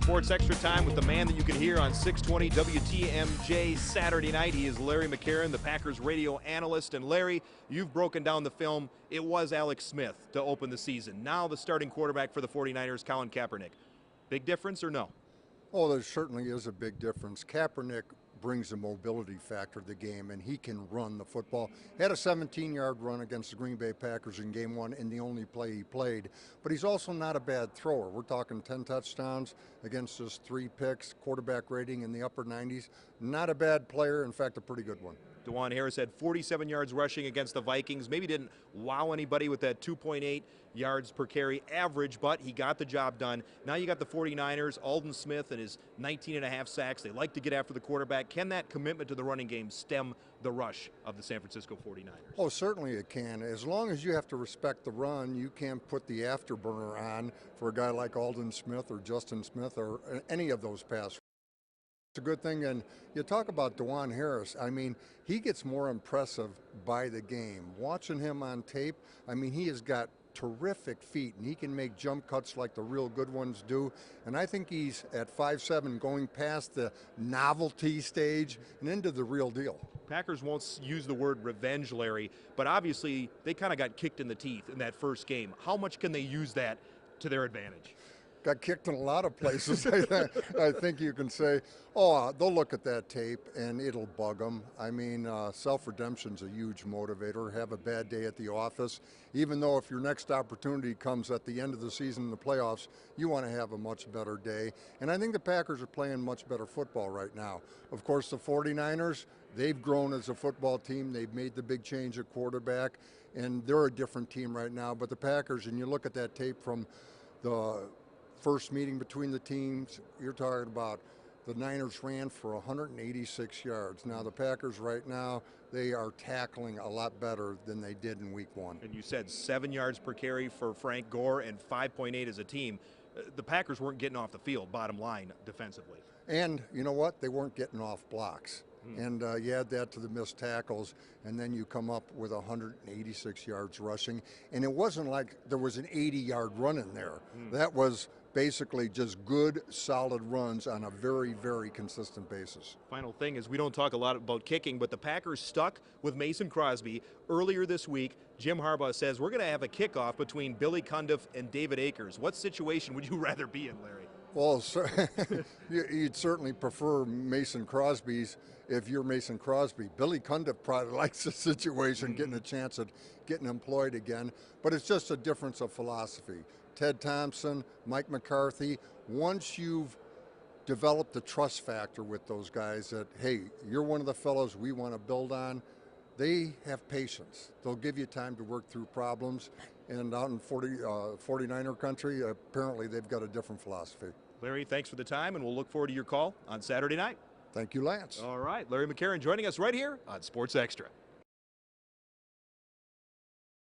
Sports Extra Time with the man that you can hear on 620 WTMJ Saturday night. He is Larry McCarren, the Packers radio analyst. And Larry, you've broken down the film. It was Alex Smith to open the season. Now the starting quarterback for the 49ers, Colin Kaepernick. Big difference or no? Oh, there certainly is a big difference. Kaepernick brings a mobility factor to the game, and he can run the football. He had a 17-yard run against the Green Bay Packers in Game 1 in the only play he played, but he's also not a bad thrower. We're talking 10 touchdowns against his 3 picks, quarterback rating in the upper 90s. Not a bad player, in fact, a pretty good one. DeJuan Harris had 47 yards rushing against the Vikings. Maybe didn't wow anybody with that 2.8 yards per carry average, but he got the job done. Now you got the 49ers, Alden Smith and his 19.5 sacks. They like to get after the quarterback. Can that commitment to the running game stem the rush of the San Francisco 49ers? Oh, certainly it can. As long as you have to respect the run, you can't put the afterburner on for a guy like Alden Smith or Justin Smith or any of those pass. It's a good thing, and you talk about DeJuan Harris. I mean, he gets more impressive by the game. Watching him on tape, I mean, he has got terrific feet, and he can make jump cuts like the real good ones do. And I think he's at 5'7", going past the novelty stage and into the real deal. Packers won't use the word revenge, Larry, but obviously they kind of got kicked in the teeth in that first game. How much can they use that to their advantage? Got kicked in a lot of places. I think you can say, oh, they'll look at that tape and it'll bug them. I mean, self-redemption's a huge motivator. Have a bad day at the office. Even though if your next opportunity comes at the end of the season in the playoffs, you want to have a much better day. And I think the Packers are playing much better football right now. Of course, the 49ers, they've grown as a football team. They've made the big change at quarterback, and they're a different team right now. But the Packers, and you look at that tape from the first meeting between the teams, you're talking about the Niners ran for 186 yards. Now the Packers right now, they are tackling a lot better than they did in week 1. And you said 7 yards per carry for Frank Gore and 5.8 as a team. The Packers weren't getting off the field, bottom line, defensively. And you know what? They weren't getting off blocks. And you add that to the missed tackles, and then you come up with 186 yards rushing. And it wasn't like there was an 80-yard run in there. That was basically just good, solid runs on a very, very consistent basis. Final thing is, we don't talk a lot about kicking, but the Packers stuck with Mason Crosby earlier this week. Jim Harbaugh says we're going to have a kickoff between Billy Cundiff and David Akers. What situation would you rather be in, Larry? Well, you'd certainly prefer Mason Crosby's if you're Mason Crosby. Billy Cundiff probably likes the situation, getting a chance at getting employed again, but it's just a difference of philosophy. Ted Thompson, Mike McCarthy, once you've developed the trust factor with those guys that, hey, you're one of the fellows we want to build on, they have patience. They'll give you time to work through problems. And out in 49er country, apparently they've got a different philosophy. Larry, thanks for the time, and we'll look forward to your call on Saturday night. Thank you, Lance. All right, Larry McCarren joining us right here on Sports Extra.